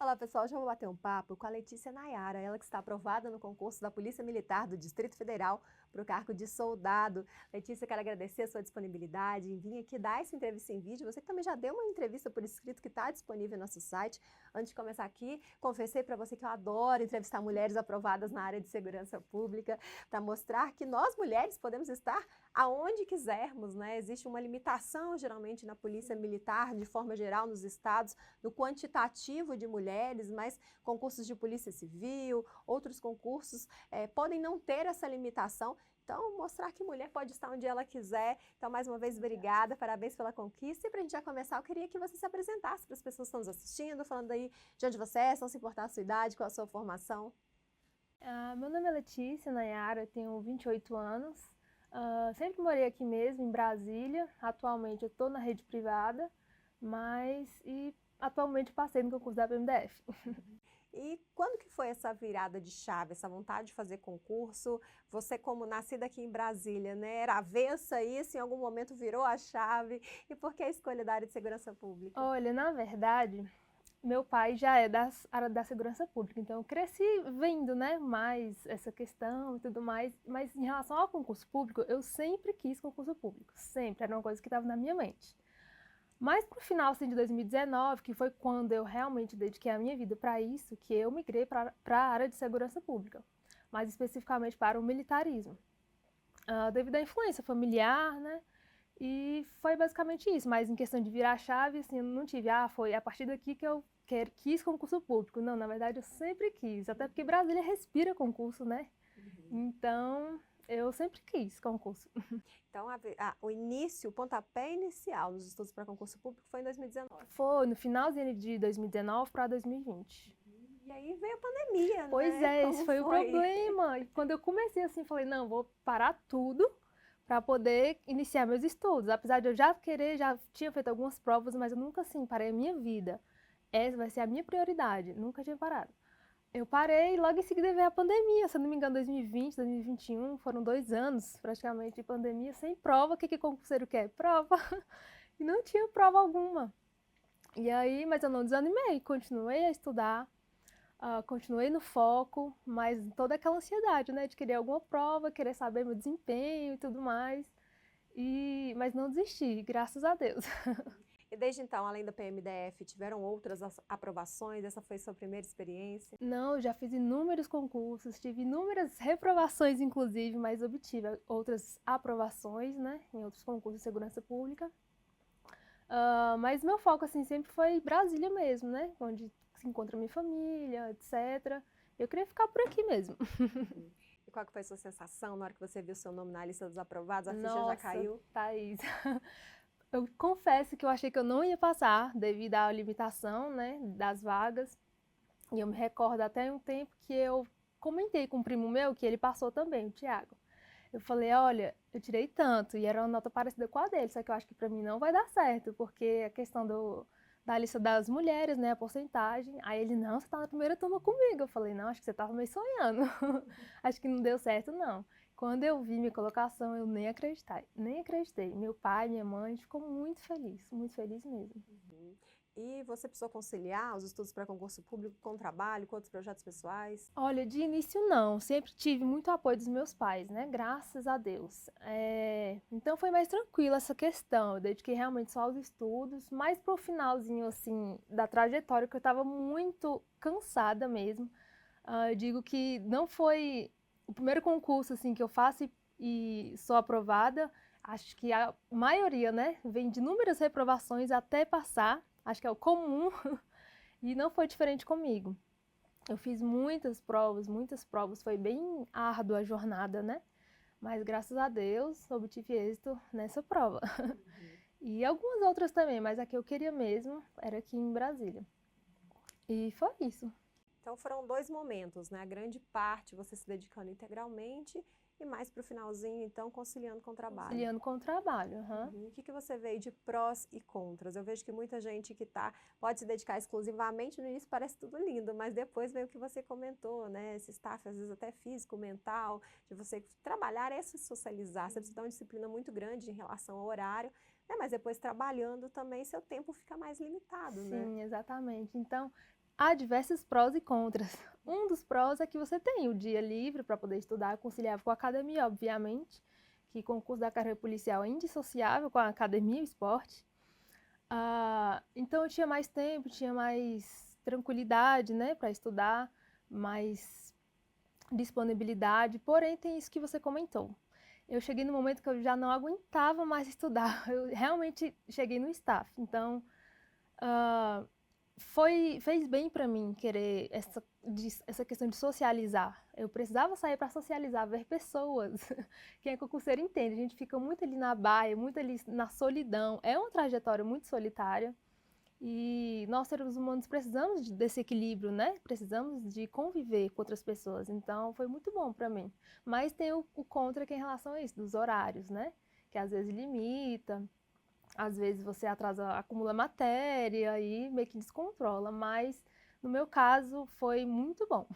Olá pessoal, já vou bater um papo com a Letícia Nayara, ela que está aprovada no concurso da Polícia Militar do Distrito Federal para o cargo de soldado. Letícia, quero agradecer a sua disponibilidade em vir aqui dar essa entrevista em vídeo. Você que também já deu uma entrevista por escrito que está disponível no nosso site. Antes de começar aqui, confessei para você que eu adoro entrevistar mulheres aprovadas na área de segurança pública para mostrar que nós mulheres podemos estar aonde quisermos, né? Existe uma limitação geralmente na Polícia Militar, de forma geral nos estados, no quantitativo de mulheres, mas concursos de polícia civil, outros concursos podem não ter essa limitação. Então, mostrar que mulher pode estar onde ela quiser. Então, mais uma vez, obrigada, parabéns pela conquista. E para a gente já começar, eu queria que você se apresentasse para as pessoas que estão nos assistindo, falando aí de onde você é, se não se importar a sua idade, qual a sua formação. Meu nome é Letícia Nayara, eu tenho 28 anos. Sempre morei aqui mesmo, em Brasília. Atualmente eu estou na rede privada, e atualmente passei no concurso da PMDF. E quando que foi essa virada de chave, essa vontade de fazer concurso? Você, como nascida aqui em Brasília, né, era avessa a isso, em algum momento virou a chave? E por que a escolha da área de segurança pública? Olha, na verdade, meu pai já é da área da segurança pública, então eu cresci vendo, né, mais essa questão e tudo mais. Mas em relação ao concurso público, eu sempre quis concurso público, sempre, era uma coisa que estava na minha mente. Mas pro final assim, de 2019, que foi quando eu realmente dediquei a minha vida para isso, que eu migrei para a área de segurança pública, mais especificamente para o militarismo, devido à influência familiar, né? E foi basicamente isso, mas em questão de virar a chave, assim, eu não tive, foi a partir daqui que eu quis concurso público. Não, na verdade eu sempre quis, até porque Brasília respira concurso, né? Então, eu sempre quis concurso. Então, o início, o pontapé inicial nos estudos para concurso público foi em 2019. Foi no finalzinho de 2019 para 2020. E aí veio a pandemia, Pois né? é, esse Como foi o problema. E quando eu comecei assim, falei, não, vou parar tudo para poder iniciar meus estudos. Apesar de eu já tinha feito algumas provas, mas eu nunca assim parei a minha vida. Essa vai ser a minha prioridade, nunca tinha parado. Eu parei e logo em seguida veio a pandemia, se eu não me engano, 2020, 2021, foram 2 anos praticamente de pandemia, sem prova. O que concurseiro quer? Prova. E não tinha prova alguma. E aí, mas eu não desanimei, continuei a estudar. Continuei no foco, mas toda aquela ansiedade, né, de querer alguma prova, querer saber meu desempenho e tudo mais. Mas não desisti, graças a Deus. E desde então, além da PMDF, tiveram outras aprovações? Essa foi sua primeira experiência? Não, já fiz inúmeros concursos, tive inúmeras reprovações, inclusive, mas obtive outras aprovações, né, em outros concursos de segurança pública. Mas meu foco, assim, sempre foi Brasília mesmo, né, onde se encontra minha família, etc. Eu queria ficar por aqui mesmo. E qual que foi a sua sensação na hora que você viu seu nome na lista dos aprovados? A ficha já Nossa, caiu? Thaís, eu confesso que eu achei que eu não ia passar devido à limitação, né, das vagas. E eu me recordo até um tempo que eu comentei com um primo meu que ele passou também, o Thiago. Eu falei, olha, eu tirei tanto e era uma nota parecida com a dele, só que eu acho que para mim não vai dar certo, porque a questão da lista das mulheres, né, a porcentagem. Aí ele, não, você tá na primeira turma comigo. Eu falei, não, acho que você tava meio sonhando. Acho que não deu certo, não. Quando eu vi minha colocação, eu nem acreditei. Meu pai, minha mãe ficou muito feliz mesmo. E você precisou conciliar os estudos para concurso público com o trabalho, com outros projetos pessoais? Olha, de início não, sempre tive muito apoio dos meus pais, né? Graças a Deus. Então foi mais tranquila essa questão, eu dediquei realmente só aos estudos, mais pro finalzinho, assim, da trajetória, que eu estava muito cansada mesmo. Eu digo que não foi o primeiro concurso, assim, que eu faço e sou aprovada. Acho que a maioria, né, vem de inúmeras reprovações até passar, acho que é o comum, e não foi diferente comigo. Eu fiz muitas provas, foi bem árdua a jornada, né? Mas graças a Deus obtive êxito nessa prova. E algumas outras também, mas a que eu queria mesmo era aqui em Brasília. E foi isso. Então foram dois momentos, né? A grande parte você se dedicando integralmente e mais para o finalzinho, então, conciliando com o trabalho. Conciliando com o trabalho. O que você vê de prós e contras? Eu vejo que muita gente que pode se dedicar exclusivamente, no início parece tudo lindo, mas depois vem o que você comentou, né? Esse staff, às vezes até físico, mental, de você trabalhar é se socializar. Você precisa dar uma disciplina muito grande em relação ao horário, né? Mas depois trabalhando também, seu tempo fica mais limitado, né? Sim, exatamente. Então, há diversos prós e contras. Um dos prós é que você tem o dia livre para poder estudar, conciliável com a academia, obviamente, que concurso da carreira policial é indissociável com a academia e o esporte. Então eu tinha mais tempo, tinha mais tranquilidade, né, para estudar, mais disponibilidade, porém tem isso que você comentou. Eu cheguei no momento que eu já não aguentava mais estudar, eu realmente cheguei no staff, então fez bem para mim querer essa questão de socializar. Eu precisava sair para socializar, ver pessoas. Quem é concurseiro entende, a gente fica muito ali na baia, muito ali na solidão. É uma trajetória muito solitária. E nós, seres humanos, precisamos desse equilíbrio, né? Precisamos de conviver com outras pessoas. Então, foi muito bom para mim. Mas tem o contra que é em relação a isso, dos horários, né? Que às vezes limita. Às vezes você atrasa, acumula matéria e meio que descontrola, mas no meu caso foi muito bom.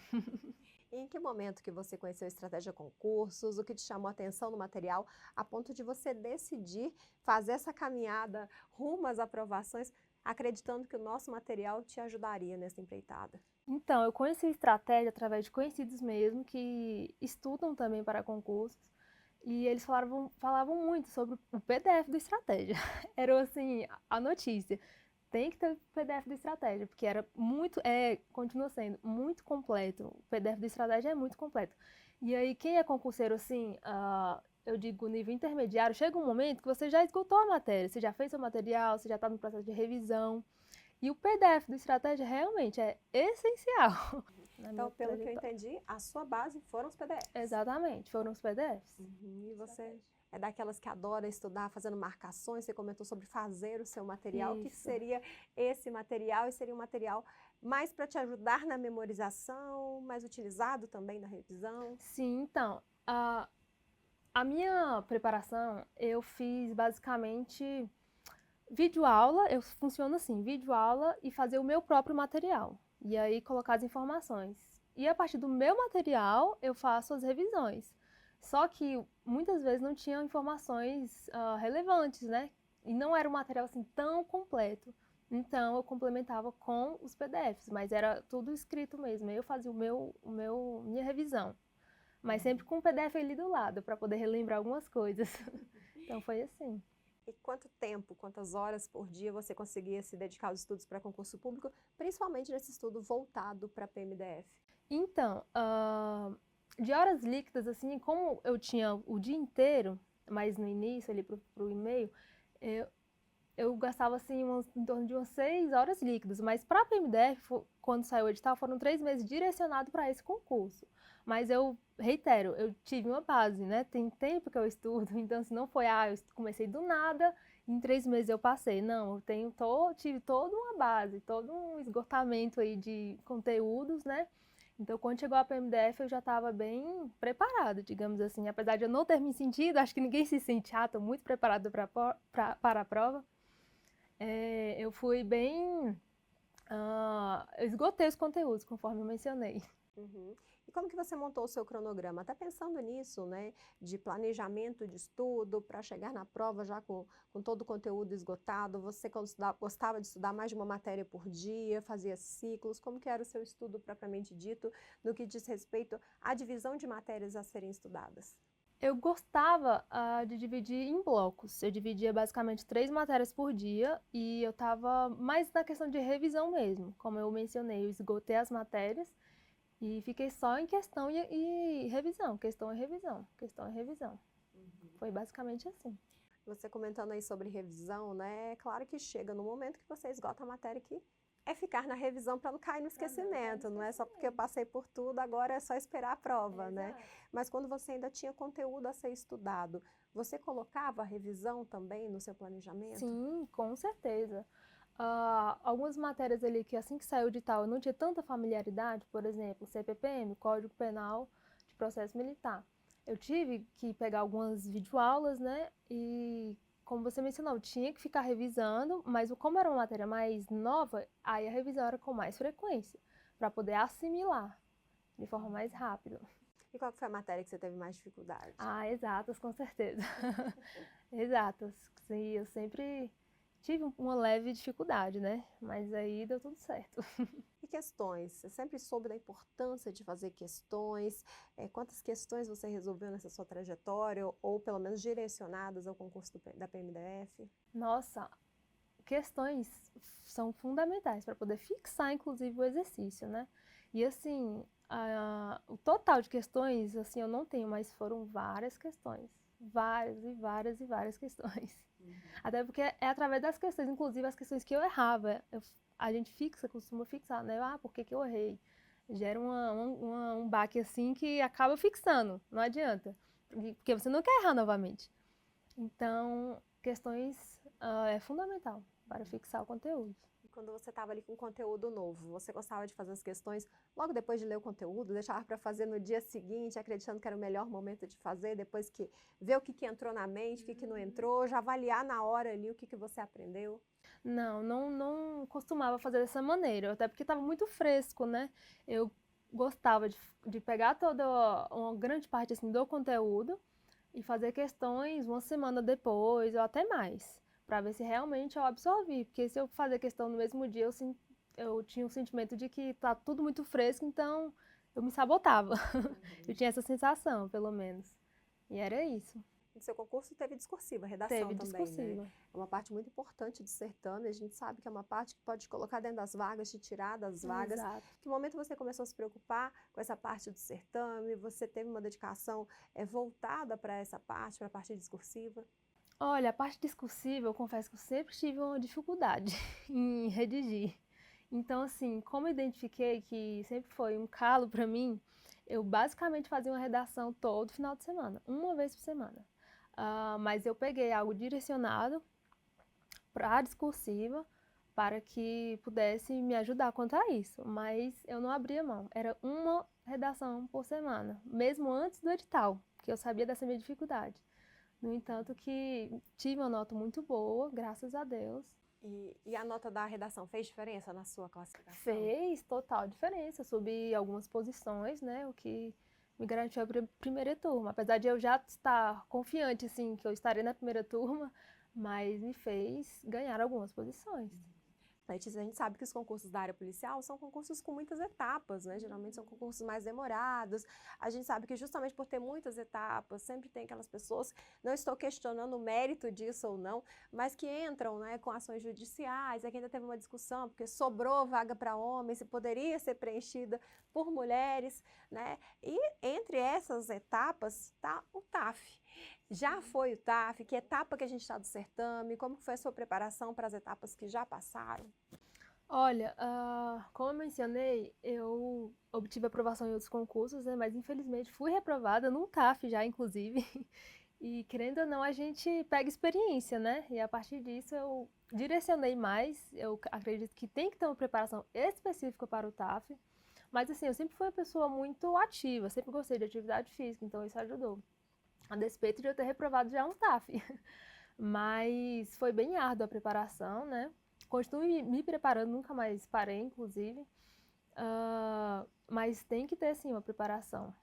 E em que momento que você conheceu a estratégia concursos, o que te chamou a atenção no material, a ponto de você decidir fazer essa caminhada rumo às aprovações, acreditando que o nosso material te ajudaria nessa empreitada? Então, eu conheci a estratégia através de conhecidos mesmo que estudam também para concursos. E eles falavam muito sobre o PDF do Estratégia. Era assim, a notícia. Tem que ter o PDF do Estratégia, porque era muito, continua sendo muito completo. O PDF do Estratégia é muito completo. E aí, quem é concurseiro assim, eu digo nível intermediário, chega um momento que você já esgotou a matéria, você já fez seu material, você já está no processo de revisão. E o PDF do Estratégia realmente é essencial. Então, pelo que eu entendi, a sua base foram os PDFs. Exatamente, foram os PDFs. E você é daquelas que adora estudar, fazendo marcações, você comentou sobre fazer o seu material. Isso. O que seria esse material? E seria um material mais para te ajudar na memorização, mais utilizado também na revisão? Sim, então, a minha preparação, eu fiz basicamente videoaula, eu funciono assim, videoaula e fazer o meu próprio material. E aí colocar as informações. E a partir do meu material, eu faço as revisões. Só que muitas vezes não tinham informações relevantes, né? E não era um material assim tão completo. Então eu complementava com os PDFs, mas era tudo escrito mesmo. Eu fazia minha revisão. Mas sempre com o PDF ali do lado, para poder relembrar algumas coisas. Então foi assim. E quanto tempo, quantas horas por dia você conseguia se dedicar aos estudos para concurso público, principalmente nesse estudo voltado para a PMDF? Então, de horas líquidas, assim, como eu tinha o dia inteiro, mas no início, ali pro e-mail, eu gastava, assim, em torno de umas 6 horas líquidas. Mas para a PMDF, quando saiu o edital, foram 3 meses direcionados para esse concurso. Mas eu reitero, eu tive uma base, né? Tem tempo que eu estudo, então se não foi, eu comecei do nada, em 3 meses eu passei. Não, eu tive toda uma base, todo um esgotamento aí de conteúdos, né? Então, quando chegou a PMDF, eu já estava bem preparada, digamos assim. Apesar de eu não ter me sentido, acho que ninguém se sente, estou muito preparada para a prova. Eu fui bem... eu esgotei os conteúdos, conforme eu mencionei. Uhum. E como que você montou o seu cronograma? Até pensando nisso, né, de planejamento de estudo para chegar na prova já com todo o conteúdo esgotado, você gostava de estudar mais de uma matéria por dia, fazia ciclos, como que era o seu estudo propriamente dito, no que diz respeito à divisão de matérias a serem estudadas? Eu gostava de dividir em blocos. Eu dividia basicamente 3 matérias por dia e eu estava mais na questão de revisão mesmo. Como eu mencionei, eu esgotei as matérias e fiquei só em questão e revisão, questão e revisão, questão e revisão. Foi basicamente assim. Você comentando aí sobre revisão, né? É claro que chega no momento que você esgota a matéria que é ficar na revisão para não cair no esquecimento, não é só porque eu passei por tudo, agora é só esperar a prova, né? Mas quando você ainda tinha conteúdo a ser estudado, você colocava a revisão também no seu planejamento? Sim, com certeza. Algumas matérias ali que assim que saiu o edital eu não tinha tanta familiaridade, por exemplo, CPPM, Código Penal de Processo Militar. Eu tive que pegar algumas videoaulas, né, e como você mencionou, eu tinha que ficar revisando, mas como era uma matéria mais nova, aí a revisão era com mais frequência, para poder assimilar de forma mais rápida. E qual que foi a matéria que você teve mais dificuldade? Exatas, com certeza. Exatas. Sim, eu sempre tive uma leve dificuldade, né? Mas aí deu tudo certo. E questões? Você sempre soube da importância de fazer questões? Quantas questões você resolveu nessa sua trajetória, ou pelo menos direcionadas ao concurso da PMDF? Nossa, questões são fundamentais para poder fixar, inclusive, o exercício, né? E assim, o total de questões, assim, eu não tenho, mas foram várias questões. Várias e várias e várias questões. Até porque é através das questões, inclusive as questões que eu errava. A gente costuma fixar, né? Ah, por que que eu errei? Gera um baque assim que acaba fixando, não adianta. Porque você não quer errar novamente. Então, questões é fundamental para fixar o conteúdo. E quando você estava ali com conteúdo novo, você gostava de fazer as questões logo depois de ler o conteúdo, deixava para fazer no dia seguinte, acreditando que era o melhor momento de fazer, depois que ver o que entrou na mente, o que não entrou, já avaliar na hora ali o que você aprendeu? Não costumava fazer dessa maneira, até porque estava muito fresco, né? Eu gostava de pegar toda uma grande parte assim, do conteúdo e fazer questões uma semana depois ou até mais, para ver se realmente eu absorvi, porque se eu fazer questão no mesmo dia, eu tinha um sentimento de que tá tudo muito fresco, então eu me sabotava. Eu tinha essa sensação, pelo menos. E era isso. O seu concurso teve discursiva, redação Teve também, né? discursiva. É uma parte muito importante do certame, a gente sabe que é uma parte que pode colocar dentro das vagas, te tirar das vagas. Exato. Que momento você começou a se preocupar com essa parte do certame? Você teve uma dedicação voltada para essa parte, para a parte discursiva? Olha, a parte discursiva, eu confesso que eu sempre tive uma dificuldade em redigir. Então, assim, como eu identifiquei que sempre foi um calo para mim, eu basicamente fazia uma redação todo final de semana, uma vez por semana. Mas eu peguei algo direcionado para a discursiva para que pudesse me ajudar quanto a isso. Mas eu não abria mão, era uma redação por semana, mesmo antes do edital, porque eu sabia dessa minha dificuldade. No entanto, que tive uma nota muito boa, graças a Deus. E a nota da redação fez diferença na sua classificação? Fez total diferença. Eu subi algumas posições, né? O que me garantiu a primeira turma. Apesar de eu já estar confiante, assim, que eu estarei na primeira turma, mas me fez ganhar algumas posições. Letícia, a gente sabe que os concursos da área policial são concursos com muitas etapas, né? Geralmente são concursos mais demorados. A gente sabe que justamente por ter muitas etapas, sempre tem aquelas pessoas, não estou questionando o mérito disso ou não, mas que entram, né, com ações judiciais. Aqui ainda teve uma discussão, porque sobrou vaga para homens e poderia ser preenchida por mulheres, né? E entre essas etapas está o TAF. Já foi o TAF? Que etapa que a gente está do certame? Como foi a sua preparação para as etapas que já passaram? Olha, como eu mencionei, eu obtive aprovação em outros concursos, né, mas infelizmente fui reprovada num TAF já, inclusive. E querendo ou não, a gente pega experiência, né? E a partir disso eu direcionei mais. Eu acredito que tem que ter uma preparação específica para o TAF. Mas assim, eu sempre fui uma pessoa muito ativa, sempre gostei de atividade física, então isso ajudou. A despeito de eu ter reprovado já um TAF. Mas foi bem árdua a preparação, né? Continuo me preparando, nunca mais parei, inclusive. Mas tem que ter, sim, uma preparação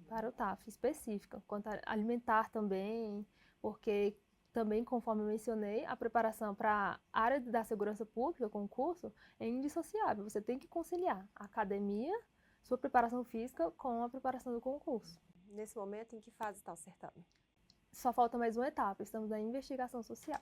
para o TAF específica, quanto a alimentar também, porque também, conforme eu mencionei, a preparação para a área da segurança pública, o concurso, é indissociável. Você tem que conciliar a academia, sua preparação física com a preparação do concurso. Nesse momento, em que fase está o certame? Só falta mais uma etapa, estamos na investigação social.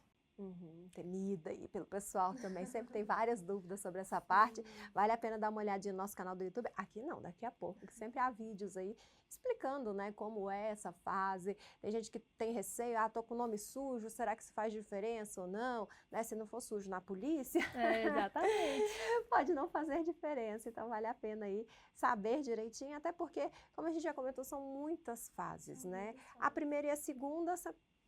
Temida aí pelo pessoal também, sempre tem várias dúvidas sobre essa parte. Vale a pena dar uma olhadinha no nosso canal do YouTube. Aqui não, daqui a pouco, porque sempre há vídeos aí explicando, né, como é essa fase. Tem gente que tem receio, tô com o nome sujo, será que isso faz diferença ou não? Né, se não for sujo na polícia, Exatamente. pode não fazer diferença, então vale a pena aí saber direitinho, até porque, como a gente já comentou, são muitas fases, né? A primeira e a segunda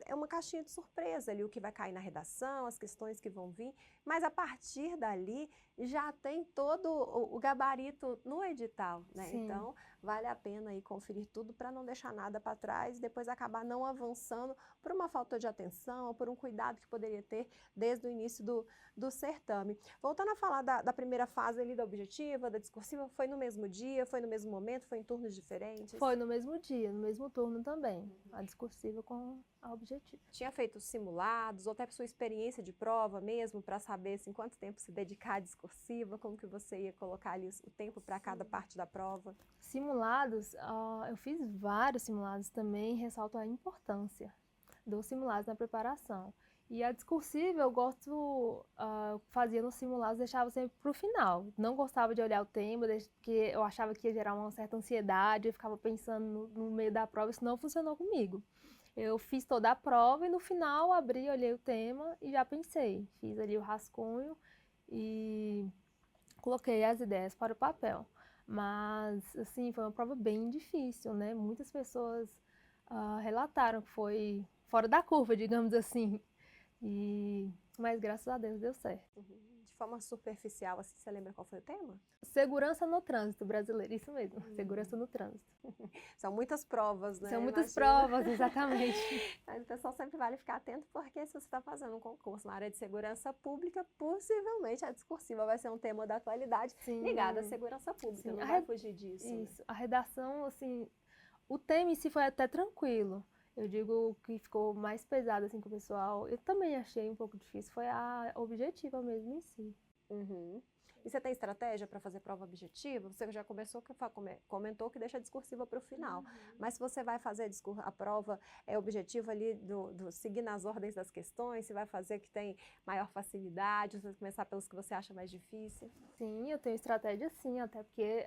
é uma caixinha de surpresa ali, o que vai cair na redação, as questões que vão vir, mas a partir dali já tem todo o gabarito no edital, né? Sim. Então, vale a pena aí conferir tudo para não deixar nada para trás e depois acabar não avançando por uma falta de atenção ou por um cuidado que poderia ter desde o início do certame. Voltando a falar da primeira fase ali da objetiva, da discursiva, foi no mesmo dia, foi no mesmo momento, foi em turnos diferentes? Foi no mesmo dia, no mesmo turno também, a discursiva com a objetiva. Tinha feito simulados, ou até por sua experiência de prova mesmo, para saber assim, quanto tempo se dedicar à discursiva, como que você ia colocar ali o tempo para cada parte da prova? Simulados, eu fiz vários simulados também, ressalto a importância dos simulados na preparação. E a discursiva eu gosto, fazia nos simulados, deixava sempre para o final. Não gostava de olhar o tema, porque eu achava que ia gerar uma certa ansiedade, eu ficava pensando no meio da prova, isso não funcionou comigo. Eu fiz toda a prova e no final abri, olhei o tema e já pensei. Fiz ali o rascunho e coloquei as ideias para o papel. Mas, assim, foi uma prova bem difícil, né? Muitas pessoas relataram que foi fora da curva, digamos assim. Mas graças a Deus deu certo. De forma superficial, assim, você lembra qual foi o tema? Segurança no trânsito brasileiro, isso mesmo, segurança no trânsito. São muitas provas, né? São muitas Imagina. provas, exatamente. Mas o pessoal sempre vale ficar atento, porque se você está fazendo um concurso na área de segurança pública, possivelmente a discursiva vai ser um tema da atualidade ligado à segurança pública, não vai fugir disso. Isso, a redação, assim, o tema em si foi até tranquilo. Eu digo que ficou mais pesado assim com o pessoal. Eu também achei um pouco difícil, foi a objetiva mesmo em si. Uhum. E você tem estratégia para fazer prova objetiva? Você já comentou que deixa a discursiva para o final. Mas se você vai fazer a prova objetiva ali, seguindo as ordens das questões, se vai fazer que tem maior facilidade, você vai começar pelos que você acha mais difícil? Sim, eu tenho estratégia sim, até porque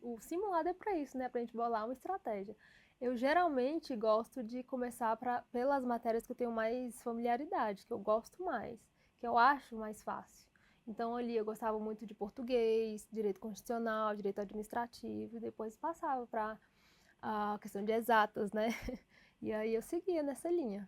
o simulado é para isso, né? Para a gente bolar uma estratégia. Eu geralmente gosto de começar pelas matérias que eu tenho mais familiaridade, que eu gosto mais, que eu acho mais fácil. Então ali eu gostava muito de português, direito constitucional, direito administrativo, e depois passava para a questão de exatas, né? E aí eu seguia nessa linha.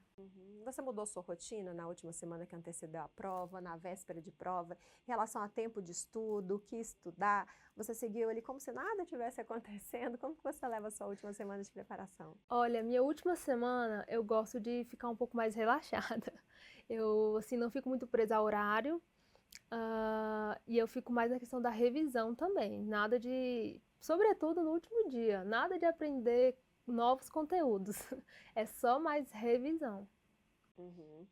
Você mudou sua rotina na última semana que antecedeu a prova, na véspera de prova, em relação a tempo de estudo, o que estudar? Você seguiu ali como se nada tivesse acontecendo? Como que você leva a sua última semana de preparação? Olha, minha última semana eu gosto de ficar um pouco mais relaxada. Eu, assim, não fico muito presa ao horário, e eu fico mais na questão da revisão também. Nada de, sobretudo no último dia, nada de aprender novos conteúdos. É só mais revisão. Uhum.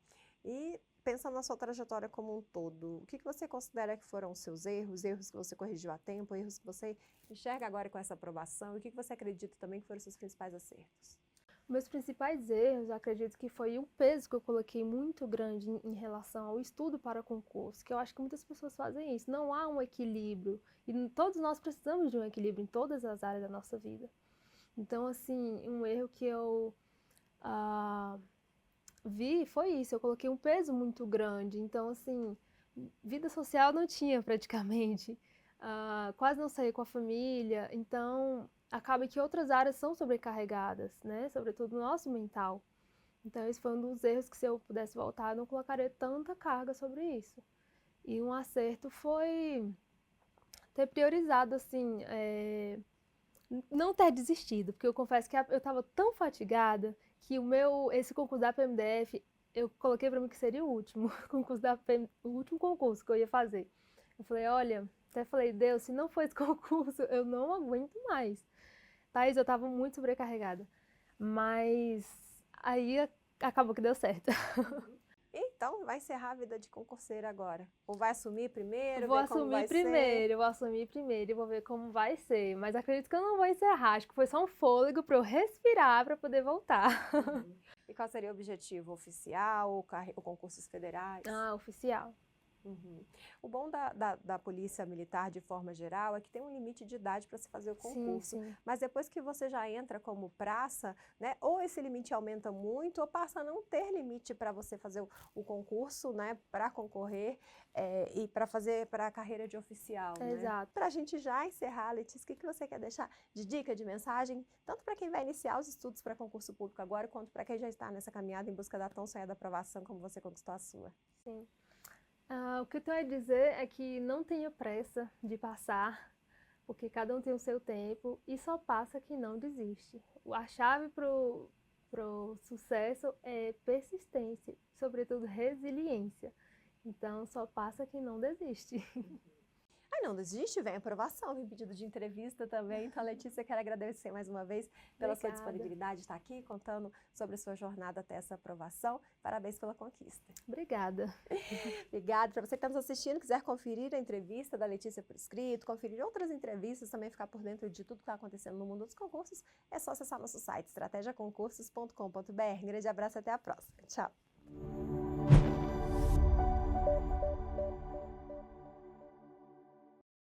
E pensando na sua trajetória como um todo, o que você considera que foram os seus erros que você corrigiu a tempo, erros que você enxerga agora com essa aprovação, e o que você acredita também que foram os seus principais acertos? Meus principais erros, eu acredito que foi o peso que eu coloquei muito grande em relação ao estudo para concurso, que eu acho que muitas pessoas fazem isso. Não há um equilíbrio, e todos nós precisamos de um equilíbrio em todas as áreas da nossa vida. Então, assim, um erro que eu vi foi isso, eu coloquei um peso muito grande. Então, assim, vida social não tinha praticamente, quase não saía com a família, então acaba que outras áreas são sobrecarregadas, né? Sobretudo o nosso mental. Então esse foi um dos erros que, se eu pudesse voltar, eu não colocaria tanta carga sobre isso. E um acerto foi ter priorizado, assim, não ter desistido, porque eu confesso que eu estava tão fatigada que esse concurso da PMDF, eu coloquei para mim que seria o último o último concurso que eu ia fazer. Eu falei, olha, até falei, Deus, se não for esse concurso, eu não aguento mais. Thaís, eu estava muito sobrecarregada, mas aí acabou que deu certo. Então, vai encerrar a vida de concurseira agora? Ou vai assumir primeiro, Vou ver como vai assumir ser? primeiro, vou assumir primeiro e vou ver como vai ser. Mas acredito que eu não vou encerrar, acho que foi só um fôlego para eu respirar para poder voltar. E qual seria o objetivo oficial ou concursos federais? Oficial. Uhum. O bom da polícia militar, de forma geral, é que tem um limite de idade para se fazer o concurso. Sim. Mas depois que você já entra como praça, né, ou esse limite aumenta muito, ou passa a não ter limite para você fazer o concurso, né, para concorrer e para fazer para a carreira de oficial. Exato. Né? Para a gente já encerrar, Letícia, o que você quer deixar de dica, de mensagem, tanto para quem vai iniciar os estudos para concurso público agora, quanto para quem já está nessa caminhada em busca da tão sonhada aprovação como você conquistou a sua? Sim. O que eu tenho a dizer é que não tenha pressa de passar, porque cada um tem o seu tempo e só passa quem não desiste. A chave pro sucesso é persistência, sobretudo resiliência. Então, só passa quem não desiste. Ah, não desiste, vem aprovação, vem pedido de entrevista também. Então, Letícia, quero agradecer mais uma vez pela sua Obrigada. disponibilidade de estar aqui, contando sobre a sua jornada até essa aprovação. Parabéns pela conquista. Obrigada. Obrigada. Para você que está nos assistindo, quiser conferir a entrevista da Letícia por escrito, conferir outras entrevistas, também ficar por dentro de tudo que está acontecendo no mundo dos concursos, é só acessar nosso site estrategiaconcursos.com.br. Um grande abraço e até a próxima. Tchau.